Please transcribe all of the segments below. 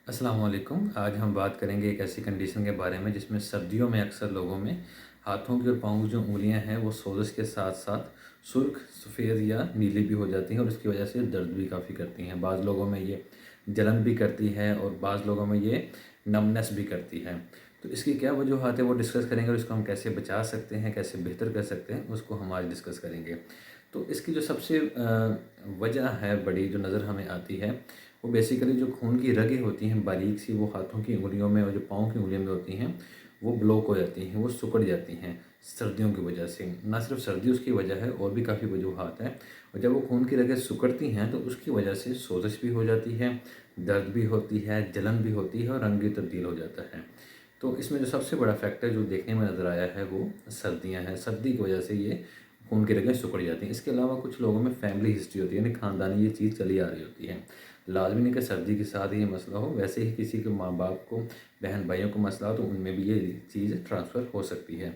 अस्सलाम वालेकुम। आज हम बात करेंगे एक ऐसी कंडीशन के बारे में जिसमें सर्दियों में अक्सर लोगों में हाथों की और पाँव की जो उँगलियां हैं वो सोज़श के साथ साथ सुर्ख, सफ़ेद या नीली भी हो जाती हैं और इसकी वजह से दर्द भी काफ़ी करती हैं। बाज़ लोगों में ये जलन भी करती है और बाज़ लोगों में ये नमनेस भी करती है। तो इसकी क्या वजूहत है वो डिस्कस करेंगे और इसको हम कैसे बचा सकते हैं, कैसे बेहतर कर सकते हैं, उसको हम आज डिस्कस करेंगे। तो इसकी जो सबसे वजह है बड़ी जो नज़र हमें आती है वो बेसिकली जो खून की रगें होती हैं बारीक सी, वो हाथों की उंगलियों में और जो पाँव की उंगलियों में होती हैं वो ब्लॉक हो जाती हैं, वो सिकुड़ जाती हैं सर्दियों की वजह से। ना सिर्फ सर्दी उसकी वजह है, और भी काफ़ी वजूहत हैं। और जब वो खून की रगें सिकुड़ती हैं तो उसकी वजह से सोजिश भी हो जाती है, दर्द भी होती है, जलन भी होती है और रंग भी तब्दील हो जाता है। तो इसमें जो सबसे बड़ा फैक्टर जो देखने में नज़र आया है वो सर्दियाँ हैं। सर्दी की वजह से ये खून की रगें सिकुड़ जाती हैं। इसके अलावा कुछ लोगों में फैमिली हिस्ट्री होती है, यानी ख़ानदानी ये चीज़ चली आ रही होती है। लाज़मी नहीं कि सर्दी के साथ ही ये मसला हो, वैसे ही किसी के माँ बाप को, बहन भाइयों को मसला हो तो उनमें भी ये चीज़ ट्रांसफ़र हो सकती है।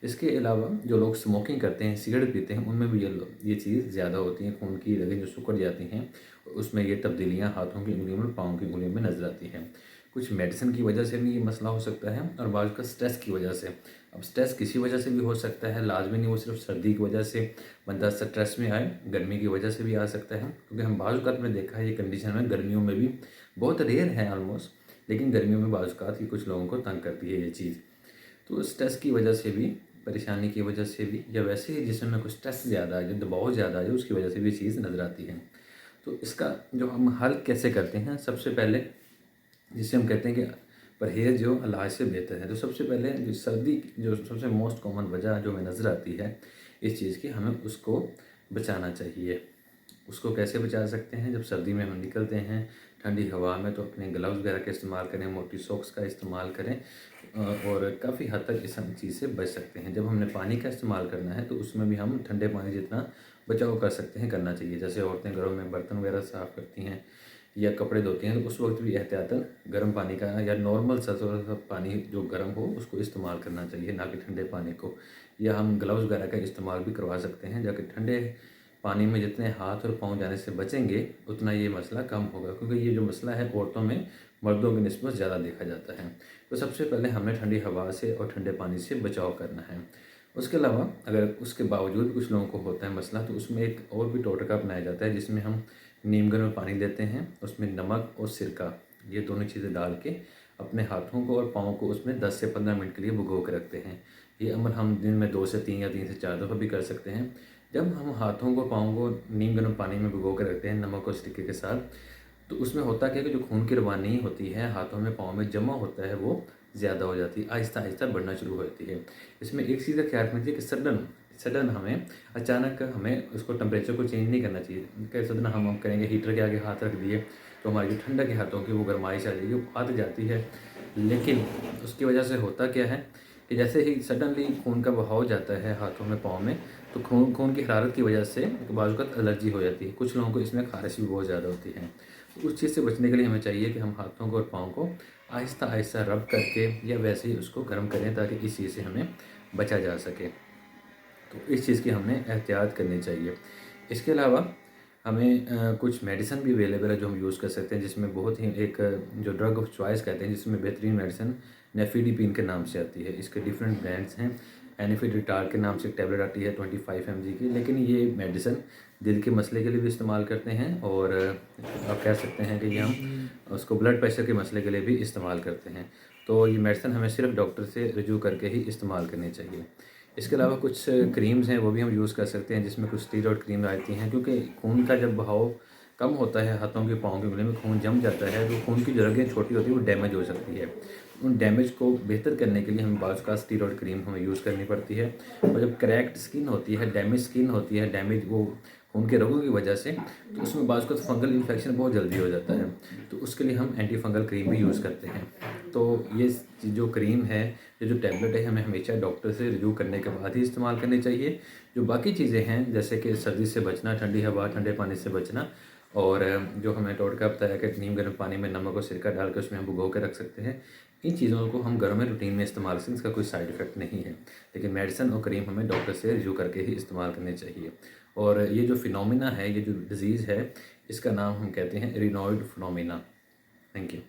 इसके अलावा जो लोग स्मोकिंग करते हैं, सिगरेट पीते हैं, उनमें भी ये चीज़ ज़्यादा होती है। खून की रगें जो सिकुड़ जाती हैं उसमें ये तब्दीलियाँ हाथों की उंगलियों में, पाँव की उंगलियों में नज़र आती हैं। कुछ मेडिसिन की वजह से भी ये मसला हो सकता है और बाद का स्ट्रेस की वजह से। अब स्ट्रेस किसी वजह से भी हो सकता है, लाजमी नहीं वो सिर्फ सर्दी की वजह से बंदा स्ट्रेस में आए, गर्मी की वजह से भी आ सकता है। क्योंकि हम बाज़ औक़ात में देखा है ये कंडीशन में गर्मियों में भी बहुत रेयर है ऑलमोस्ट, लेकिन गर्मियों में बाज़ औक़ात ही कुछ लोगों को तंग करती है ये चीज़। तो स्ट्रेस की वजह से भी, परेशानी की वजह से भी, या वैसे ही जिसम में कुछ स्ट्रेस ज़्यादा आ जाए, दबाव ज़्यादा आ जाए, उसकी वजह से भी चीज़ नज़र आती है। तो इसका जो हम हल कैसे करते हैं, सबसे पहले जिसे हम कहते हैं कि परहेज़ जो इलाज से बेहतर है। तो सबसे पहले जो सर्दी जो सबसे मोस्ट कॉमन वजह जो हमें नज़र आती है इस चीज़ की, हमें उसको बचाना चाहिए। उसको कैसे बचा सकते हैं? जब सर्दी में हम निकलते हैं ठंडी हवा में तो अपने ग्लव्स वगैरह का इस्तेमाल करें, मोटी सॉक्स का इस्तेमाल करें और काफ़ी हद तक इस हम चीज़ से बच सकते हैं। जब हमने पानी का इस्तेमाल करना है तो उसमें भी हम ठंडे पानी जितना बचाव कर सकते हैं करना चाहिए। जैसे औरतें घरों में बर्तन वगैरह साफ़ करती हैं या कपड़े धोती हैं तो उस वक्त भी एहतियातन गर्म पानी का या नॉर्मल सा थोड़ा सा पानी जो गर्म हो उसको इस्तेमाल करना चाहिए, ना कि ठंडे पानी को। या हम ग्लव्स वगैरह का इस्तेमाल भी करवा सकते हैं, जाके ठंडे पानी में जितने हाथ और पाँव जाने से बचेंगे उतना ये मसला कम होगा, क्योंकि ये जो मसला है औरतों में मर्दों की निस्बत ज़्यादा देखा जाता है। तो सबसे पहले हमें ठंडी हवा से और ठंडे पानी से बचाव करना है। उसके अलावा अगर उसके बावजूद कुछ लोगों को होता है मसला तो उसमें एक और भी टोटका अपनाया जाता है, जिसमें हम नीम गर्म पानी लेते हैं, उसमें नमक और सिरका ये दोनों चीज़ें डाल के अपने हाथों को और पाँव को उसमें 10 से 15 मिनट के लिए भिगो के रखते हैं। ये अमल हम दिन में 2 से 3 या 3 से 4 दफ़ा भी कर सकते हैं। जब हम हाथों को, पाँव को नीम गर्म पानी में भिगो के रखते हैं नमक और सिरके के साथ, तो उसमें होता क्या है कि जो खून की रवानी होती है हाथों में, पाँव में जमा होता है वो ज़्यादा हो जाती है, आहिस्ता आहिस्ता बढ़ना शुरू हो जाती है। इसमें एक चीज़ का ख्याल रखना चाहिए कि सडन हमें अचानक हमें उसको टेम्परेचर को चेंज नहीं करना चाहिए। कैसे सडन हम करेंगे, हीटर के आगे हाथ रख दिए तो हमारी जो ठंडक है हाथों की वो गर्माइश आ जाएगी, वो आ तो जाती है, लेकिन उसकी वजह से होता क्या है कि जैसे ही सडनली खून का बहाव जाता है हाथों में, पाँव में, तो खून की हरारत की वजह से बाज़ औक़ात एलर्जी हो जाती है। कुछ लोगों को इसमें ख़ारिश भी बहुत ज़्यादा होती है। तो उस चीज़ से बचने के लिए हमें चाहिए कि हम हाथों को और पाँव को आहिस्ता आहिस्ता रब करके या वैसे ही उसको गर्म करें ताकि इस चीज़ से हमें बचा जा सके। तो इस चीज़ की हमें एहतियात करनी चाहिए। इसके अलावा हमें कुछ मेडिसिन भी अवेलेबल है जो हम यूज़ कर सकते हैं, जिसमें बहुत ही एक जो ड्रग ऑफ चॉइस कहते हैं, जिसमें बेहतरीन मेडिसिन नेफिडिपिन के नाम से आती है। इसके डिफरेंट ब्रांड्स हैं। एनिफिडिटार के नाम से एक टैबलेट आती है 25 mg की, लेकिन ये मेडिसिन दिल के मसले के लिए भी इस्तेमाल करते हैं और आप कह सकते हैं कि ये हम उसको ब्लड प्रेशर के मसले के लिए भी इस्तेमाल करते हैं। तो ये मेडिसिन हमें सिर्फ डॉक्टर से रिव्यू करके ही इस्तेमाल करनी चाहिए। इसके अलावा कुछ क्रीम्स हैं वो भी हम यूज़ कर सकते हैं, जिसमें कुछ स्टीरॉयड क्रीम आती हैं, क्योंकि खून का जब बहाव कम होता है हाथों के, पाँव के, उंगली में खून जम जाता है तो खून की जो रगें छोटी होती है वो डैमेज हो सकती है। उन डैमेज को बेहतर करने के लिए हमें बाज़ का स्टीरॉयड क्रीम हमें यूज़ करनी पड़ती है। और जब क्रैक्ड स्किन होती है, डैमेज स्किन होती है, डैमेज वो खून के रगों की वजह से, तो उसमें बाज़ का फंगल इन्फेक्शन बहुत जल्दी हो जाता है, तो उसके लिए हम एंटी फंगल क्रीम भी यूज़ करते हैं। तो ये जो क्रीम है, ये जो टैबलेट है, हमें हमेशा डॉक्टर से रिव्यू करने के बाद ही इस्तेमाल करनी चाहिए। जो बाकी चीज़ें हैं जैसे कि सर्दी से बचना, ठंडी हवा, ठंडे पानी से बचना, और जो हमें टोटका बताया कि नीम गर्म पानी में नमक और सिरका डाल के उसमें हम भिगो के रख सकते हैं, इन चीज़ों को हम घरों में रूटीन में इस्तेमाल करें, इसका कोई साइड इफ़ेक्ट नहीं है। लेकिन मेडिसिन और क्रीम हमें डॉक्टर से रिव्यू करके ही इस्तेमाल करनी चाहिए। और ये जो फिनोमिना है, ये जो डिज़ीज़ है, इसका नाम हम कहते हैं रिनॉइड फिनोमिना। Thank you.